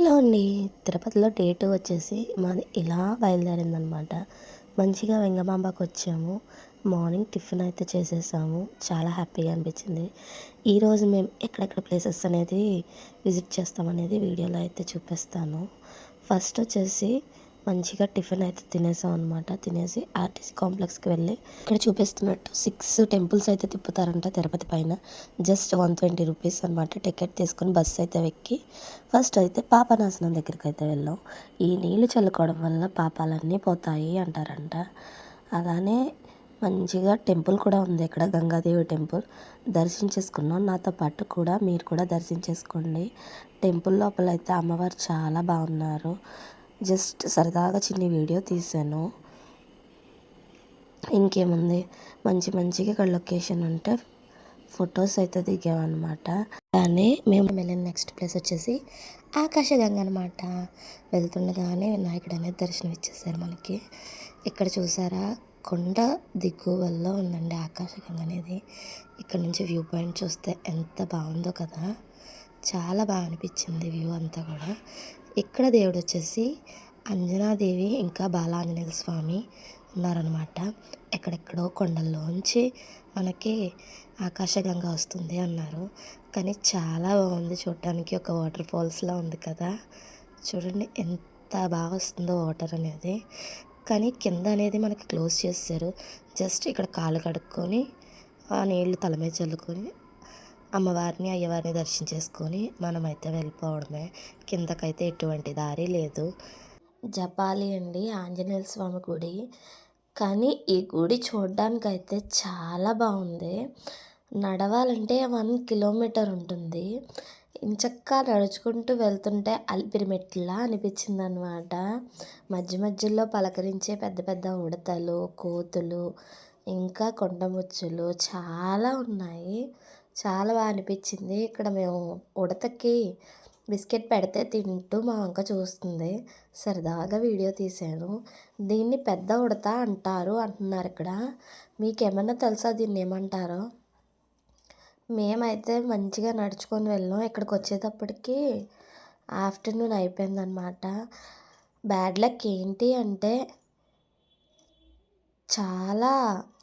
Hello అండి. తిరుపతిలో day 2 వచ్చేసి మాది ఇలా బయలుదేరిందనమాట. మంచిగా వెంగమాంబకి వచ్చాము. మార్నింగ్ టిఫిన్ అయితే చేసేసాము. చాలా హ్యాపీగా అనిపించింది. ఈరోజు మేము ఎక్కడెక్కడ ప్లేసెస్ అనేది విజిట్ చేస్తామనేది వీడియోలో అయితే చూపిస్తాను. ఫస్ట్ వచ్చేసి మంచిగా టిఫిన్ అయితే తినేసాం అనమాట. తినేసి ఆర్టీసీ కాంప్లెక్స్కి వెళ్ళి ఇక్కడ చూపిస్తున్నట్టు 6 టెంపుల్స్ అయితే తిప్పుతారంట తిరుపతి పైన. జస్ట్ 120 రూపీస్ అనమాట. టికెట్ తీసుకుని బస్సు అయితే ఎక్కి ఫస్ట్ అయితే పాపనాశనం దగ్గరికి అయితే వెళ్ళాం. ఈ నీళ్లు చల్లుకోవడం వల్ల పాపాలన్నీ పోతాయి అంటారంట. అలానే మంచిగా టెంపుల్ కూడా ఉంది ఇక్కడ, గంగాదేవి టెంపుల్ దర్శించేసుకున్నాం. నాతో పాటు కూడా మీరు కూడా దర్శించేసుకోండి. టెంపుల్ లోపల అయితే అమ్మవారు చాలా బాగున్నారు. జస్ట్ సరదాగా చిన్న వీడియో తీసాను. ఇంకేముంది, మంచిగా ఇక్కడ లొకేషన్ ఉంటే ఫొటోస్ అయితే దిగామన్నమాట. కానీ మేము వెళ్ళిన నెక్స్ట్ ప్లేస్ వచ్చేసి ఆకాశగంగ అనమాట. వెళ్తుండగానే వినాయకుడు అనేది దర్శనం ఇచ్చేసారు మనకి. ఇక్కడ చూసారా, కొండ దిగువల్లో ఉందండి ఆకాశగంగ అనేది. ఇక్కడ నుంచి వ్యూ పాయింట్ చూస్తే ఎంత బాగుందో కదా, చాలా బాగా అనిపించింది వ్యూ అంతా కూడా. ఇక్కడ దేవుడు వచ్చేసి అంజనాదేవి ఇంకా బాలాంజనేయ స్వామి ఉన్నారనమాట. ఎక్కడెక్కడో కొండల్లోంచి మనకి ఆకాశగంగ వస్తుంది అన్నారు. కానీ చాలా బాగుంది చూడటానికి, ఒక వాటర్ ఫాల్స్లా ఉంది కదా. చూడండి ఎంత బాగా వస్తుందో వాటర్ అనేది. కానీ కింద అనేది మనకి క్లోజ్ చేశారు. జస్ట్ ఇక్కడ కాళ్ళు కడుక్కొని ఆ నీళ్లు తల మీద చల్లుకొని అమ్మవారిని అయ్యవారిని దర్శించేసుకొని మనమైతే వెళ్ళిపోవడమే. కిందకైతే ఎటువంటి దారి లేదు. జపాలి అండి ఆంజనేయ స్వామి గుడి. కానీ ఈ గుడి చూడడానికైతే చాలా బాగుంది. నడవాలంటే 1 కిలోమీటర్ ఉంటుంది. ఇంచక్కా నడుచుకుంటూ వెళ్తుంటే అలిపిరి మెట్లా అనిపించింది అనమాట. మధ్యలో పలకరించే పెద్ద పెద్ద ఉడతలు, కోతులు, ఇంకా కొండముచ్చులు చాలా ఉన్నాయి. చాలా బాగా అనిపించింది. ఇక్కడ మేము ఉడతకి బిస్కెట్ పెడితే తింటూ మా వంక చూస్తుంది. సరదాగా వీడియో తీశాను. దీన్ని పెద్ద ఉడత అంటారు అంటున్నారు ఇక్కడ. మీకేమన్నా తెలుసా దీన్ని ఏమంటారో? మేమైతే మంచిగా నడుచుకొని వెళ్ళాం. ఇక్కడికి వచ్చేటప్పటికి ఆఫ్టర్నూన్ అయిపోయిందనమాట. బ్యాడ్ లక్ ఏంటి అంటే చాలా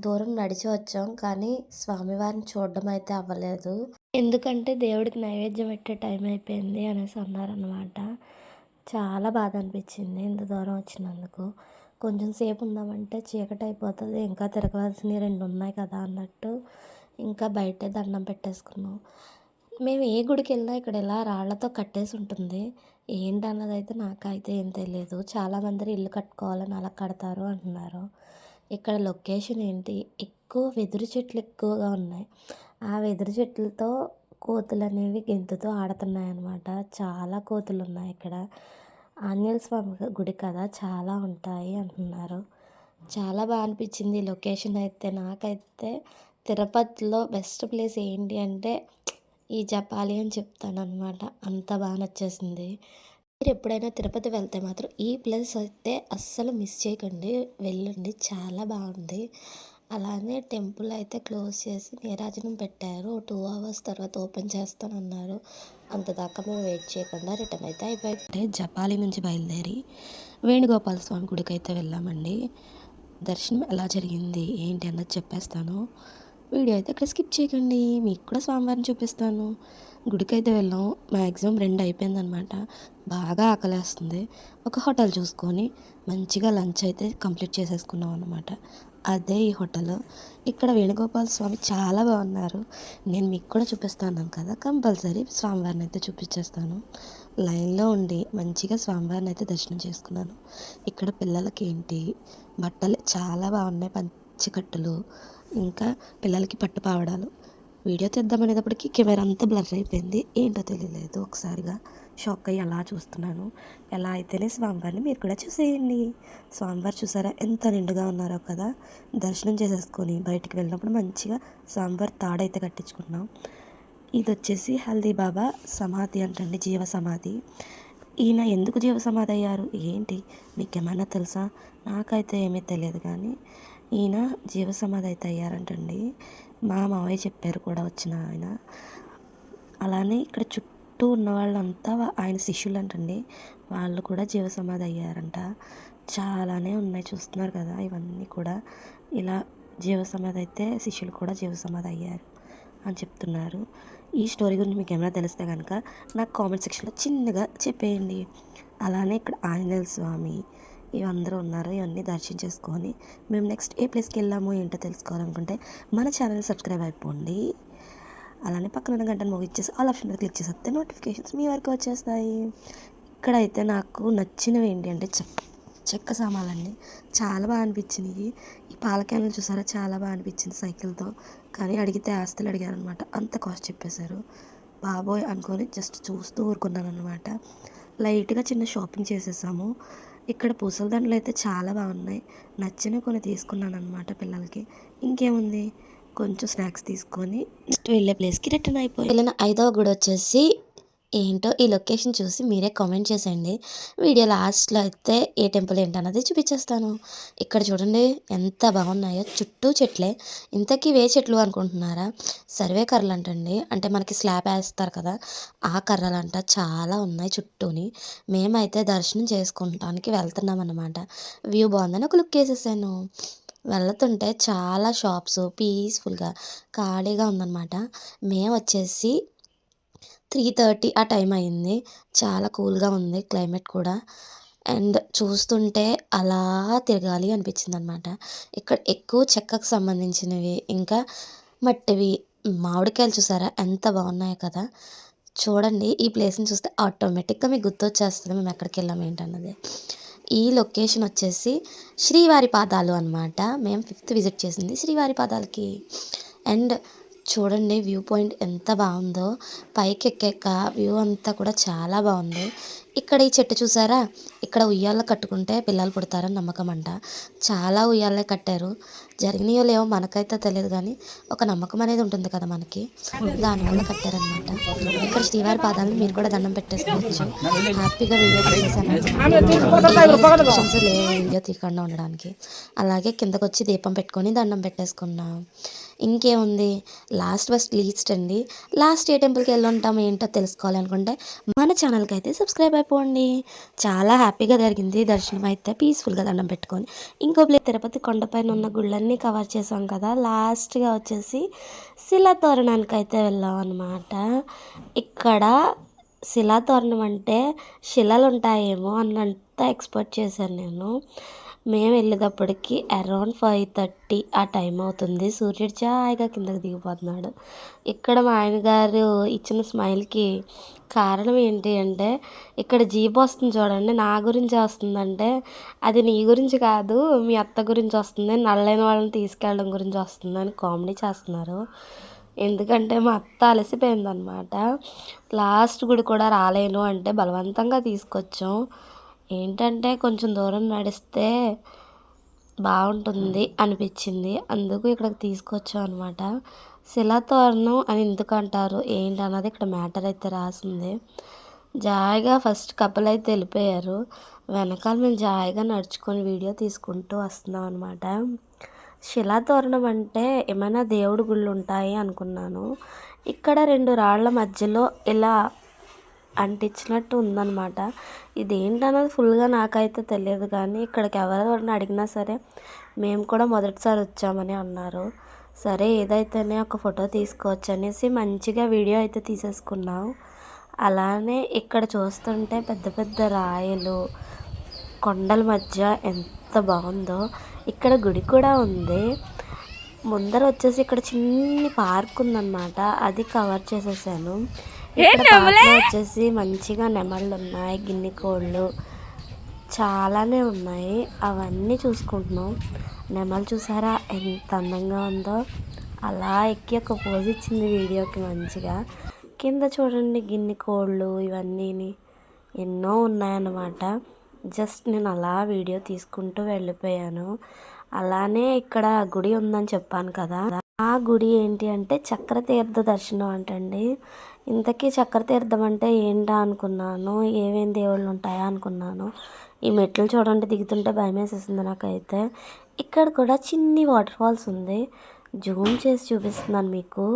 దూరం నడిచి వచ్చాం, కానీ స్వామివారిని చూడడం అయితే అవ్వలేదు. ఎందుకంటే దేవుడికి నైవేద్యం పెట్టే టైం అయిపోయింది అనేసి అన్నారనమాట. చాలా బాధ అనిపించింది ఇంత దూరం వచ్చినందుకు. కొంచెం సేపు ఉందామంటే చీకటి అయిపోతుంది, ఇంకా తిరగవలసినవి 2 ఉన్నాయి కదా అన్నట్టు ఇంకా బయటే దండం పెట్టేసుకున్నాం. మేము ఏ గుడికి వెళ్ళినా ఇక్కడ ఇలా రాళ్లతో కట్టేసి ఉంటుంది. ఏంటన్నదైతే నాకైతే ఏం తెలియదు. చాలామంది ఇల్లు కట్టుకోవాలని అలా కడతారు అంటున్నారు. ఇక్కడ లొకేషన్ ఏంటి, ఎక్కువ వెదురు చెట్లు ఎక్కువగా ఉన్నాయి. ఆ వెదురు చెట్లతో కోతులు అనేవి గెంతుతూ ఆడుతున్నాయి అన్నమాట. చాలా కోతులు ఉన్నాయి ఇక్కడ. ఆంజనేయ స్వామి గుడి కదా, చాలా ఉంటాయి అంటున్నారు. చాలా బాగా అనిపించింది ఈ లొకేషన్ అయితే. నాకైతే తిరుపతిలో బెస్ట్ ప్లేస్ ఏంటి అంటే ఈ జపాలి అని చెప్తానన్నమాట. అంత బాగా నచ్చేసింది. మీరు ఎప్పుడైనా తిరుపతి వెళ్తే మాత్రం ఈ ప్లేస్ అయితే అస్సలు మిస్ చేయకండి, వెళ్ళండి, చాలా బాగుంది. అలానే టెంపుల్ అయితే క్లోజ్ చేసి నీరాజనం పెట్టారు. 2 అవర్స్ తర్వాత ఓపెన్ చేస్తానన్నారు. అంతదాకా మేము వెయిట్ చేయకుండా రిటర్న్ అయితే అయిపోయి జపాలి నుంచి బయలుదేరి వేణుగోపాల స్వామి గుడికి అయితే వెళ్ళామండి. దర్శనం ఎలా జరిగింది ఏంటి అన్నది చెప్పేస్తాను. వీడియో అయితే ఇక్కడ స్కిప్ చేయకండి, మీకు కూడా స్వామివారిని చూపిస్తాను. గుడికి అయితే వెళ్ళాం. మ్యాక్సిమం 2 అయిపోయిందనమాట. బాగా ఆకలేస్తుంది. ఒక హోటల్ చూసుకొని మంచిగా లంచ్ అయితే కంప్లీట్ చేసేసుకున్నాం అనమాట. అదే ఈ హోటల్. ఇక్కడ వేణుగోపాల స్వామి చాలా బాగున్నారు. నేను మీకు కూడా చూపిస్తాను కదా, కంపల్సరీ స్వామివారిని అయితే చూపించేస్తాను. లైన్లో ఉండి మంచిగా స్వామివారిని అయితే దర్శనం చేసుకున్నాను. ఇక్కడ పిల్లలకి ఏంటి బట్టలు చాలా బాగున్నాయి, పంచకట్టులు, ఇంకా పిల్లలకి పట్టు పావడాలు. వీడియో తీద్దామనేటప్పటికి కెమెరా అంతా బ్లర్ అయిపోయింది. ఏంటో తెలియలేదు. ఒకసారిగా షాక్ అయ్యి అలా చూస్తున్నాను. ఎలా అయితేనే స్వామివారిని మీరు కూడా చూసేయండి. స్వామివారు చూసారా ఎంత నిండుగా ఉన్నారో కదా. దర్శనం చేసేసుకొని బయటికి వెళ్ళినప్పుడు మంచిగా స్వామివారి తాడైతే కట్టించుకున్నాం. ఇది వచ్చేసి హల్దీ బాబా సమాధి అంటండి, జీవ సమాధి. ఈయన ఎందుకు జీవ సమాధి అయ్యారు ఏంటి మీకేమైనా తెలుసా? నాకైతే ఏమీ తెలియదు, కానీ ఈయన జీవ సమాధి అయితే అయ్యారంటండి. మా మావయ్య చెప్పారు కూడా వచ్చిన ఆయన. అలానే ఇక్కడ చుట్టూ ఉన్న వాళ్ళంతా ఆయన శిష్యులు అంటండి. వాళ్ళు కూడా జీవసమాధి అయ్యారంట. చాలానే ఉన్నాయి చూస్తున్నారు కదా, ఇవన్నీ కూడా ఇలా జీవసమాధి అయితే శిష్యులు కూడా జీవసమాధి అయ్యారు అని చెప్తున్నారు. ఈ స్టోరీ గురించి మీకు ఏమైనా తెలిస్తే కనుక నాకు కామెంట్ సెక్షన్లో చిన్నగా చెప్పేయండి. అలానే ఇక్కడ ఆంజనేయ స్వామి ఇవందరూ ఉన్నారు. ఇవన్నీ దర్శించేసుకొని మేము నెక్స్ట్ ఏ ప్లేస్కి వెళ్ళాము ఏంటో తెలుసుకోవాలనుకుంటే మన ఛానల్ సబ్స్క్రైబ్ అయిపోండి. అలానే పక్కన ఉన్న గంటను మోగిచ్చేసి ఆల్ ఆప్షన్ మీద క్లిక్ చేస్తే నోటిఫికేషన్స్ మీ వరకు వచ్చేస్తాయి. ఇక్కడైతే నాకు నచ్చినవి ఏంటి అంటే చెక్క సామాన్లండి. చాలా బాగా అనిపించినాయి. ఈ పాల క్యాన్లు చూసారా, చాలా బాగా అనిపించింది సైకిల్తో. కానీ అడిగితే ఆస్తులు అడిగారనమాట. అంత కాస్ట్ చెప్పేశారు. బాబోయ్ అనుకొని జస్ట్ చూస్తూ ఊరుకున్నాను అనమాట. లైట్గా చిన్న షాపింగ్ చేసేసాము. ఇక్కడ పూసల దండలు అయితే చాలా బాగున్నాయి. నచ్చినవి కొన్ని తీసుకున్నాను అనమాట పిల్లలకి. ఇంకేముంది, కొంచెం స్నాక్స్ తీసుకొని నెక్స్ట్ వెళ్ళే ప్లేస్కి రిటర్న్ అయిపోయి వెళ్ళిన 5వ గుడి వచ్చేసి ఏంటో ఈ లొకేషన్ చూసి మీరే కామెంట్ చేసేయండి. వీడియో లాస్ట్లో అయితే ఏ టెంపుల్ ఏంటన్నది చూపించేస్తాను. ఇక్కడ చూడండి ఎంత బాగున్నాయో, చుట్టూ చెట్లే. ఇంతకీ వే చెట్లు అనుకుంటున్నారా, సర్వే కర్రలు అంటండి. అంటే మనకి స్లాబ్ వేస్తారు కదా, ఆ కర్రలు అంట. చాలా ఉన్నాయి చుట్టూని. మేమైతే దర్శనం చేసుకుంటానికి వెళ్తున్నాం అన్నమాట. వ్యూ బాగుందని ఒక లుక్ వేసేసాను. వెళ్తుంటే చాలా షాప్స్ పీస్ఫుల్గా ఖాళీగా ఉందన్నమాట. మేము వచ్చేసి 3:30 ఆ టైం అయింది. చాలా కూల్గా ఉంది క్లైమేట్ కూడా. అండ్ చూస్తుంటే అలా తిరగాలి అనిపించింది అనమాట. ఇక్కడ ఎక్కువ చెక్కకు సంబంధించినవి, ఇంకా మట్టివి, మామిడికాయలు చూసారా ఎంత బాగున్నాయో కదా. చూడండి, ఈ ప్లేస్ని చూస్తే ఆటోమేటిక్గా మీకు గుర్తొచ్చేస్తుంది మేము ఎక్కడికి వెళ్ళాము ఏంటన్నది. ఈ లొకేషన్ వచ్చేసి శ్రీవారి పాదాలు అనమాట. మేము 5th విజిట్ చేసింది శ్రీవారి పాదాలకి. అండ్ చూడండి వ్యూ పాయింట్ ఎంత బాగుందో. పైకి ఎక్కాక వ్యూ అంతా కూడా చాలా బాగుంది. ఇక్కడ ఈ చెట్టు చూసారా, ఇక్కడ ఉయ్యాల కట్టుకుంటే పిల్లలు పుడతారని నమ్మకం అంట. చాలా ఉయ్యాలే కట్టారు. జరిగినాయో లేవో మనకైతే తెలియదు, కానీ ఒక నమ్మకం అనేది ఉంటుంది కదా మనకి, దానివల్ల కట్టారనమాట. ఇక్కడ శ్రీవారి పాదాలను మీరు కూడా దండం పెట్టేసుకోవచ్చు. హ్యాపీగా వీడియో తీసేసాను. లేవు వీడియో తీయకుండా ఉండడానికి. అలాగే కిందకు వచ్చి దీపం పెట్టుకొని దండం పెట్టేసుకున్నాం. ఇంకేముంది, లాస్ట్ బస్ట్ లీస్ట్ అండి. లాస్ట్ ఏ టెంపుల్కి వెళ్ళి ఉంటాము ఏంటో తెలుసుకోవాలనుకుంటే మన ఛానల్కి అయితే సబ్స్క్రైబ్ అయిపోండి. చాలా హ్యాపీగా జరిగింది దర్శనం అయితే, పీస్ఫుల్గా దండం పెట్టుకొని. ఇంకో ప్లేస్ తిరుపతి కొండపైన ఉన్న గుళ్ళన్నీ కవర్ చేసాం కదా. లాస్ట్గా వచ్చేసి శిలాతోరణానికి అయితే వెళ్ళాం అనమాట. ఇక్కడ శిలాతోరణం అంటే శిలలు ఉంటాయేమో అన్నంత ఎక్స్పెక్ట్ చేశాను నేను. మేము వెళ్ళేటప్పటికి అరౌండ్ 5:30 ఆ టైం అవుతుంది. సూర్యుడు ఛాయగా కిందకి దిగిపోతున్నాడు. ఇక్కడ మా ఆయన గారు ఇచ్చిన స్మైల్కి కారణం ఏంటి అంటే, ఇక్కడ జీప్ వస్తుంది చూడండి, నా గురించి వస్తుందంటే అది నీ గురించి కాదు మీ అత్త గురించి వస్తుంది, నల్లైన వాళ్ళని తీసుకెళ్ళడం గురించి వస్తుందని కామెడీ చేస్తున్నారు. ఎందుకంటే మా అత్త అలసిపోయిందనమాట. లాస్ట్ గుడి కూడా రాలేను అంటే బలవంతంగా తీసుకొచ్చాం. ఏంటంటే కొంచెం దూరం నడిస్తే బాగుంటుంది అనిపించింది, అందుకు ఇక్కడికి తీసుకొచ్చాం అనమాట. శిలాతోరణం అని ఎందుకు అంటారు ఏంటన్నది ఇక్కడ మ్యాటర్ అయితే రాసింది. జాయిగా ఫస్ట్ కపుల్ అయితే వెళ్ళిపోయారు. వెనకాల మేము జాయిగా నడుచుకొని వీడియో తీసుకుంటూ వస్తున్నాం అనమాట. శిలాతోరణం అంటే ఏమైనా దేవుడి గుళ్ళు ఉంటాయి అనుకున్నాను. ఇక్కడ 2 రాళ్ల మధ్యలో ఇలా అంటించినట్టు ఉందన్నమాట. ఇదేంటన్నది ఫుల్గా నాకైతే తెలియదు, కానీ ఇక్కడికి ఎవరెవరిని అడిగినా సరే మేము కూడా మొదటిసారి వచ్చామని అన్నారు. సరే ఏదైతేనే ఒక ఫోటో తీసుకోవచ్చు అనేసి మంచిగా వీడియో అయితే తీసేసుకున్నాం. అలానే ఇక్కడ చూస్తుంటే పెద్ద పెద్ద రాయలు, కొండల మధ్య ఎంత బాగుందో. ఇక్కడ గుడి కూడా ఉంది. ముందర వచ్చేసి ఇక్కడ చిన్ని పార్క్ ఉందన్నమాట, అది కవర్ చేసేసాను. ఇక్కడ పార్క్లో వచ్చేసి మంచిగా నెమళ్ళు ఉన్నాయి, గిన్నె కోళ్ళు చాలానే ఉన్నాయి, అవన్నీ చూసుకుంటున్నాం. నెమలు చూసారా ఎంత అందంగా ఉందో. అలా ఎక్కి ఒక పోజ్ ఇచ్చింది వీడియోకి మంచిగా. కింద చూడండి గిన్నె కోళ్ళు ఇవన్నీ ఎన్నో ఉన్నాయన్నమాట. జస్ట్ నేను అలా వీడియో తీసుకుంటూ వెళ్ళిపోయాను. అలానే ఇక్కడ గుడి ఉందని చెప్పాను కదా, ఆ గుడి ఏంటి అంటే చక్రతీర్థ దర్శనం అంటండి. ఇంతకీ చక్రతీర్థం అంటే ఏంటా అనుకున్నాను, ఏమేం దేవుళ్ళు ఉంటాయా అనుకున్నాను. ఈ మెట్లు చూడండి, దిగుతుంటే భయం వేసేసింది నాకైతే. ఇక్కడ కూడా చిన్ని వాటర్ ఫాల్స్ ఉంది, జూమ్ చేసి చూపిస్తున్నాను మీకు.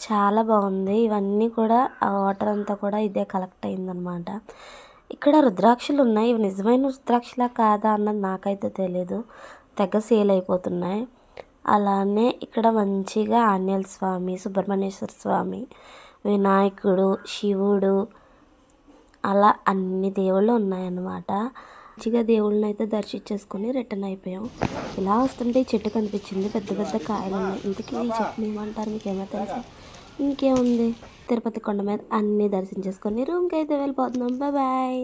చాలా బాగుంది. ఇవన్నీ కూడా ఆ వాటర్ అంతా కూడా ఇదే కలెక్ట్ అయిందనమాట. ఇక్కడ రుద్రాక్షలు ఉన్నాయి. ఇవి నిజమైన రుద్రాక్షలా కాదా అన్నది నాకైతే తెలీదు. తెగ సేల్ అయిపోతున్నాయి. అలానే ఇక్కడ మంచిగా ఆంజనేయ స్వామి, సుబ్రహ్మణ్యేశ్వర స్వామి, వినాయకుడు, శివుడు అలా అన్ని దేవుళ్ళు ఉన్నాయన్నమాట. మంచిగా దేవుళ్ళని అయితే దర్శించేసుకొని రిటర్న్ అయిపోయాం. ఇలా వస్తుంటే ఈ చెట్టు కనిపించింది. పెద్ద పెద్ద కాయలు ఉన్నాయి. ఇంతకీ ఈ చెట్టుని ఏమంటారు మీకేమో తెలుసా? ఇంకేముంది, తిరుపతి కొండ మీద అన్నీ దర్శించేసుకొని రూమ్కి అయితే వెళ్ళిపోతున్నాం. బాయ్.